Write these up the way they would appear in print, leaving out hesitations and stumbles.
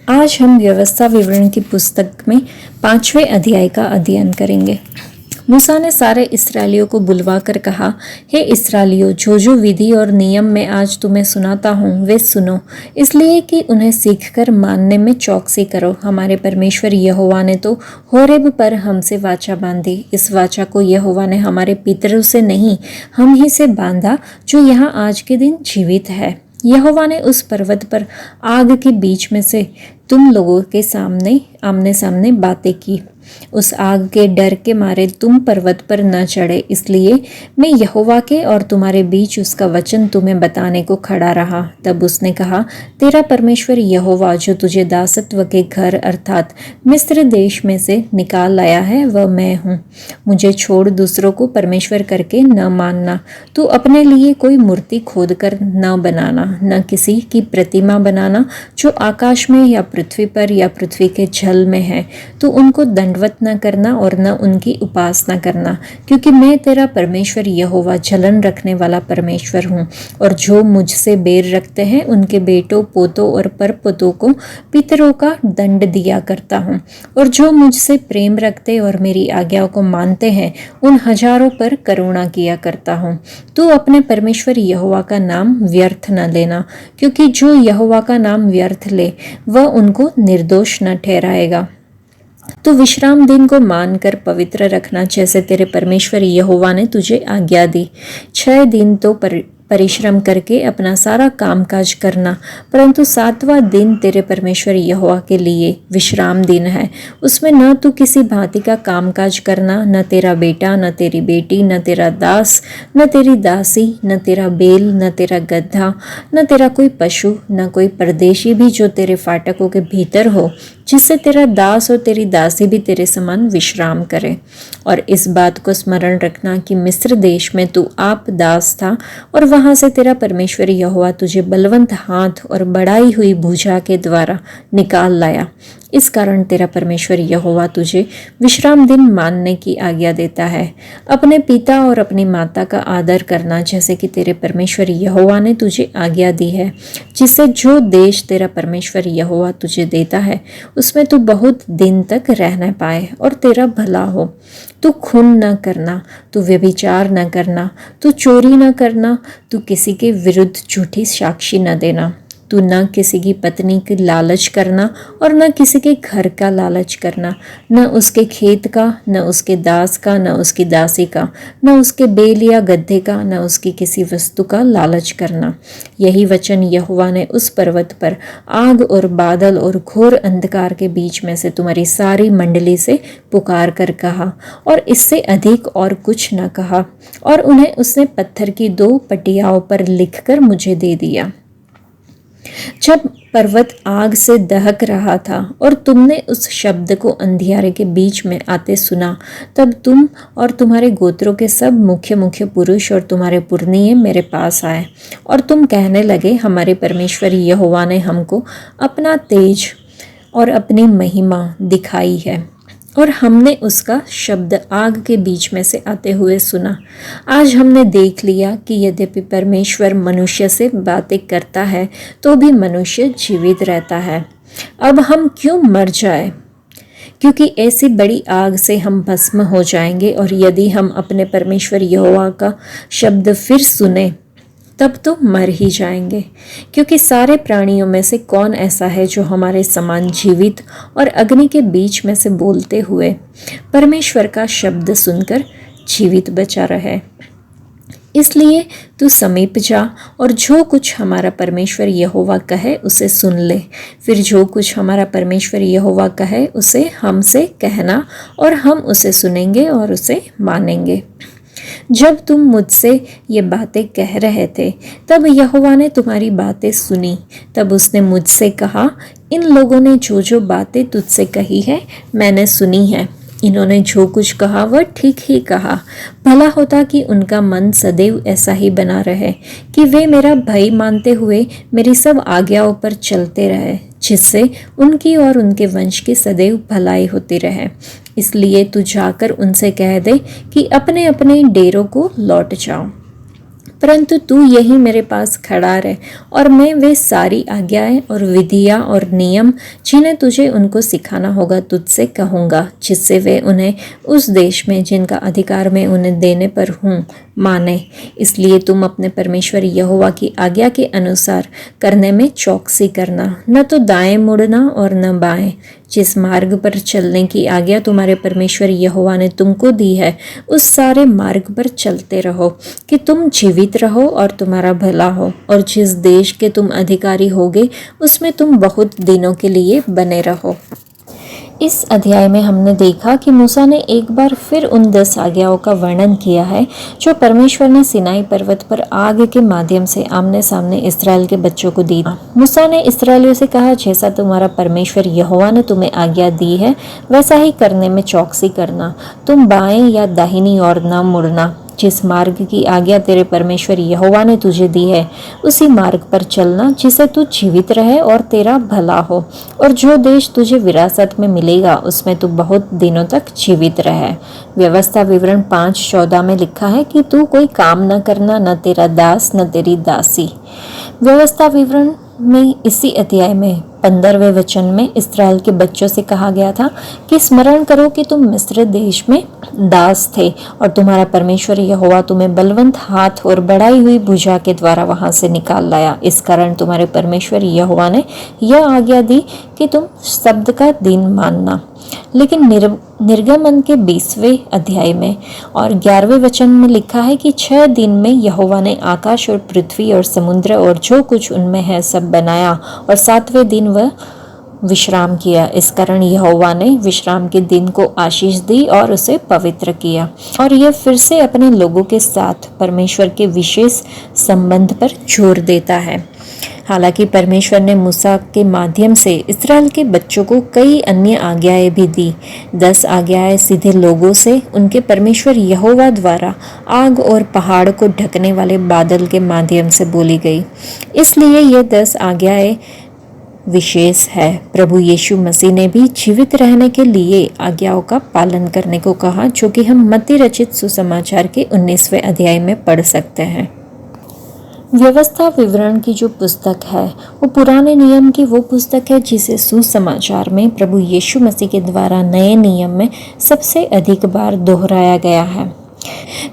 आज हम व्यवस्था विवरण की पुस्तक में 5वें अध्याय का अध्ययन करेंगे। मूसा ने सारे इस्राएलियों को बुलवाकर कहा, हे इस्राएलियों, जो विधि और नियम मैं आज तुम्हें सुनाता हूँ वे सुनो, इसलिए कि उन्हें सीखकर मानने में चौकसी करो। हमारे परमेश्वर यहोवा ने तो होरेब पर हमसे वाचा बांधी। इस वाचा को यहोवा ने हमारे पितरों से नहीं, हम ही से बांधा, जो यहाँ आज के दिन जीवित है। यहोवा ने उस पर्वत पर आग के बीच में से तुम लोगों के सामने आमने सामने बातें की। उस आग के डर के मारे तुम पर्वत पर न चढ़े, इसलिए मैं यहोवा के और तुम्हारे बीच उसका वचन तुम्हें बताने को खड़ा रहा। तब उसने कहा, तेरा परमेश्वर यहोवा जो तुझे दासत्व के घर अर्थात मिस्र देश में से निकाल लाया है, वह मैं हूँ। मुझे छोड़ दूसरों को परमेश्वर करके न मानना। तू अपने लिए कोई मूर्ति खोद कर न बनाना, न किसी की प्रतिमा बनाना जो आकाश में या पृथ्वी पर या पृथ्वी के जल में है। तू उनको दंडवत न करना और न उनकी उपासना करना, क्योंकि मैं तेरा परमेश्वर यहोवा जलन रखने वाला परमेश्वर हूँ। और जो मुझसे बैर रखते हैं उनके बेटों पोतों और परपोतों को पितरों का दंड दिया करता हूँ। और जो मुझसे प्रेम रखते और मेरी आज्ञाओं को मानते हैं उन हजारों पर करुणा किया करता हूँ। तू अपने परमेश्वर यहोवा का नाम व्यर्थ न लेना, क्योंकि जो यहोवा का नाम व्यर्थ ले वह उनको निर्दोष न ठहराएगा। तो विश्राम दिन को मानकर पवित्र रखना, जैसे तेरे परमेश्वर यहोवा ने तुझे आज्ञा दी। 6 दिन तो परिश्रम करके अपना सारा कामकाज करना, परंतु 7वां दिन तेरे परमेश्वर यहोवा के लिए विश्राम दिन है। उसमें न तो किसी भांति का कामकाज करना, न तेरा बेटा, न तेरी बेटी, न तेरा दास, न तेरी दासी, न तेरा बैल, न तेरा गदहा, न तेरा कोई पशु, न कोई परदेशी भी जो तेरे फाटकों के भीतर हो, जिससे तेरा दास और तेरी दासी भी तेरे समान विश्राम करे। और इस बात को स्मरण रखना कि मिस्र देश में तू आप दास था और वहां से तेरा परमेश्वर यहोवा तुझे बलवंत हाथ और बढ़ाई हुई भुजा के द्वारा निकाल लाया। इस कारण तेरा परमेश्वर यहोवा तुझे विश्राम दिन मानने की आज्ञा देता है। अपने पिता और अपनी माता का आदर करना, जैसे कि तेरे परमेश्वर यहोवा ने तुझे आज्ञा दी है, जिससे जो देश तेरा परमेश्वर यहोवा तुझे देता है उसमें तू बहुत दिन तक रहना पाए और तेरा भला हो। तू खून न करना, तू व्यभिचार न करना, तू चोरी न करना, तू किसी के विरुद्ध झूठी साक्षी न देना, तू न किसी की पत्नी की लालच करना और न किसी के घर का लालच करना, न उसके खेत का, न उसके दास का, न उसकी दासी का, न उसके बैल या गड्ढे का, न उसकी किसी वस्तु का लालच करना। यही वचन यहोवा ने उस पर्वत पर आग और बादल और घोर अंधकार के बीच में से तुम्हारी सारी मंडली से पुकार कर कहा, और इससे अधिक और कुछ न कहा। और उन्हें उसने पत्थर की 2 पटियाओं पर लिखकर मुझे दे दिया। जब पर्वत आग से दहक रहा था और तुमने उस शब्द को अंधियारे के बीच में आते सुना, तब तुम और तुम्हारे गोत्रों के सब मुख्य पुरुष और तुम्हारे पुरनिये मेरे पास आए। और तुम कहने लगे, हमारे परमेश्वर यहोवा ने हमको अपना तेज और अपनी महिमा दिखाई है, और हमने उसका शब्द आग के बीच में से आते हुए सुना। आज हमने देख लिया कि यद्यपि परमेश्वर मनुष्य से बातें करता है तो भी मनुष्य जीवित रहता है। अब हम क्यों मर जाए, क्योंकि ऐसी बड़ी आग से हम भस्म हो जाएंगे। और यदि हम अपने परमेश्वर यहोवा का शब्द फिर सुने तब तो मर ही जाएंगे, क्योंकि सारे प्राणियों में से कौन ऐसा है जो हमारे समान जीवित और अग्नि के बीच में से बोलते हुए परमेश्वर का शब्द सुनकर जीवित बचा रहे। इसलिए तू समीप जा और जो कुछ हमारा परमेश्वर यहोवा कहे उसे सुन ले। फिर जो कुछ हमारा परमेश्वर यहोवा कहे उसे हमसे कहना, और हम उसे सुनेंगे और उसे मानेंगे। जब तुम मुझसे ये बातें कह रहे थे तब यहोवा ने तुम्हारी बातें सुनी। तब उसने मुझसे कहा, इन लोगों ने जो बातें तुझसे कही है मैंने सुनी है। इन्होंने जो कुछ कहा वह ठीक ही कहा। भला होता कि उनका मन सदैव ऐसा ही बना रहे कि वे मेरा भय मानते हुए मेरी सब आज्ञाओं पर चलते रहे, जिससे उनकी और उनके वंश की सदैव भलाई होती रहे। इसलिए तू जाकर उनसे कह दे कि अपने अपने डेरों को लौट जाओ। परंतु तू यही मेरे पास खड़ा रह और मैं वे सारी आज्ञाएं और विधियां और नियम जिन्हें तुझे उनको सिखाना होगा तुझसे कहूँगा, जिससे वे उन्हें उस देश में जिनका अधिकार मैं उन्हें देने पर हूँ माने। इसलिए तुम अपने परमेश्वर यहोवा की आज्ञा के अनुसार करने में चौकसी करना, न तो दाएं मुड़ना और न बाएं। जिस मार्ग पर चलने की आज्ञा तुम्हारे परमेश्वर यहोवा ने तुमको दी है उस सारे मार्ग पर चलते रहो कि तुम जीवित रहो और तुम्हारा भला हो, और जिस देश के तुम अधिकारी होगे उसमें तुम बहुत दिनों के लिए बने रहो। इस अध्याय में हमने देखा कि मूसा ने एक बार फिर उन 10 आज्ञाओं का वर्णन किया है जो परमेश्वर ने सिनाई पर्वत पर आग के माध्यम से आमने सामने इस्राएल के बच्चों को दी। मूसा ने इस्राएलियों से कहा, जैसा तुम्हारा परमेश्वर यहोवा ने तुम्हें आज्ञा दी है वैसा ही करने में चौकसी करना, तुम बाएं या दाहिनी ओर न मुड़ना। जिस मार्ग की आज्ञा तेरे परमेश्वर यहोवा ने तुझे दी है उसी मार्ग पर चलना, जिससे तू जीवित रहे और तेरा भला हो, और जो देश तुझे विरासत में मिलेगा उसमें तू बहुत दिनों तक जीवित रहे। व्यवस्था विवरण 5:14 में लिखा है कि तू कोई काम न करना, न तेरा दास न तेरी दासी। व्यवस्था विवरण में इसी अध्याय में 15वें वचन में इस्राएल के बच्चों से कहा गया था कि स्मरण करो कि तुम मिस्र देश में दास थे और तुम्हारा परमेश्वर यहोवा तुम्हें बलवंत हाथ और बढ़ाई हुई भुजा के द्वारा वहां से निकाल लाया। इस कारण तुम्हारे परमेश्वर यहोवा ने यह आज्ञा दी कि तुम शब्द का दिन मानना। लेकिन निर्गमन के 20वें अध्याय में और 11वें वचन में लिखा है कि 6 दिन में यहोवा ने आकाश और पृथ्वी और समुद्र और जो कुछ उनमें है सब बनाया, और 7वें दिन वह विश्राम किया। इस कारण यहोवा ने विश्राम के दिन को आशीष दी और उसे पवित्र किया। और यह फिर से अपने लोगों के साथ परमेश्वर के विशेष संबंध पर जोर देता है। हालांकि परमेश्वर ने मूसा के माध्यम से इस्राएल के बच्चों को कई अन्य आज्ञाएं भी दी। 10 आज्ञाएं सीधे लोगों से उनके परमेश्वर यहोवा द्वारा आग और पहाड़ को ढकने वाले बादल के माध्यम से बोली गई। इसलिए ये 10 आज्ञाएं विशेष है। प्रभु यीशु मसीह ने भी जीवित रहने के लिए आज्ञाओं का पालन करने को कहा, जो कि हम मत्ती रचित सुसमाचार के 19वें अध्याय में पढ़ सकते हैं। व्यवस्था विवरण की जो पुस्तक है वो पुराने नियम की वो पुस्तक है जिसे सुसमाचार में प्रभु यीशु मसीह के द्वारा नए नियम में सबसे अधिक बार दोहराया गया है।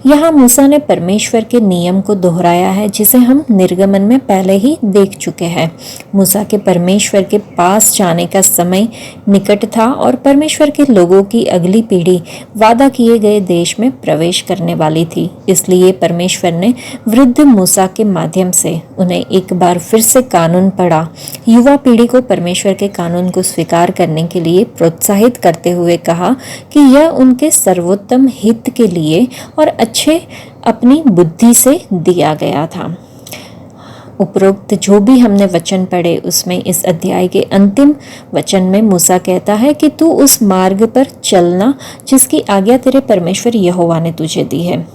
यहाँ मूसा ने परमेश्वर के नियम को दोहराया है जिसे हम निर्गमन में पहले ही देख चुके हैं। मूसा के परमेश्वर के पास जाने का समय निकट था और परमेश्वर के लोगों की अगली पीढ़ी वादा किए गए देश में प्रवेश करने वाली थी। इसलिए परमेश्वर ने वृद्ध मूसा के माध्यम से उन्हें एक बार फिर से कानून पढ़ा। युवा पीढ़ी को परमेश्वर के कानून को स्वीकार करने के लिए प्रोत्साहित करते हुए कहा कि यह उनके सर्वोत्तम हित के लिए और अच्छे अपनी बुद्धि से दिया गया था। उपरोक्त जो भी हमने वचन पढ़े उसमें इस अध्याय के अंतिम वचन में मूसा कहता है कि तू उस मार्ग पर चलना जिसकी आज्ञा तेरे परमेश्वर यहोवा ने तुझे दी है।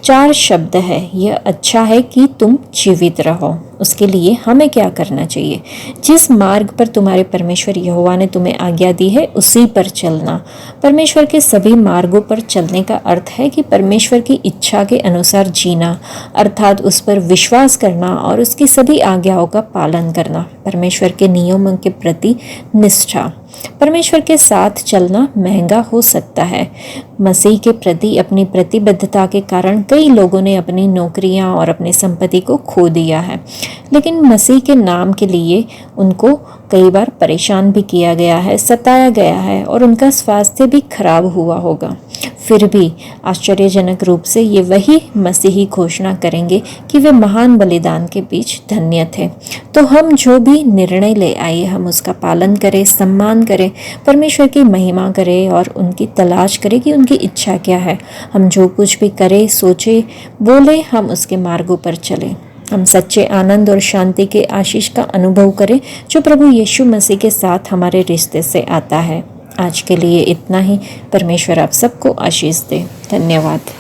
4 शब्द है, यह अच्छा है कि तुम जीवित रहो। उसके लिए हमें क्या करना चाहिए? जिस मार्ग पर तुम्हारे परमेश्वर यहोवा ने तुम्हें आज्ञा दी है उसी पर चलना। परमेश्वर के सभी मार्गों पर चलने का अर्थ है कि परमेश्वर की इच्छा के अनुसार जीना, अर्थात उस पर विश्वास करना और उसकी सभी आज्ञाओं का पालन करना। परमेश्वर के नियमों के प्रति निष्ठा। परमेश्वर के साथ चलना महंगा हो सकता है। मसीह के प्रति अपनी प्रतिबद्धता के कारण कई लोगों ने अपनी नौकरियां और अपनी संपत्ति को खो दिया है, लेकिन मसीह के नाम के लिए उनको कई बार परेशान भी किया गया है, सताया गया है और उनका स्वास्थ्य भी खराब हुआ होगा। फिर भी आश्चर्यजनक रूप से ये वही मसीही घोषणा करेंगे कि वे महान बलिदान के बीच धन्य थे। तो हम जो भी निर्णय ले आए हम उसका पालन करें, सम्मान करें, परमेश्वर की महिमा करें और उनकी तलाश करें कि उनकी इच्छा क्या है। हम जो कुछ भी करें, सोचे, बोले, हम उसके मार्गों पर चलें। हम सच्चे आनंद और शांति के आशीष का अनुभव करें जो प्रभु यीशु मसीह के साथ हमारे रिश्ते से आता है। आज के लिए इतना ही। परमेश्वर आप सबको आशीष दे। धन्यवाद।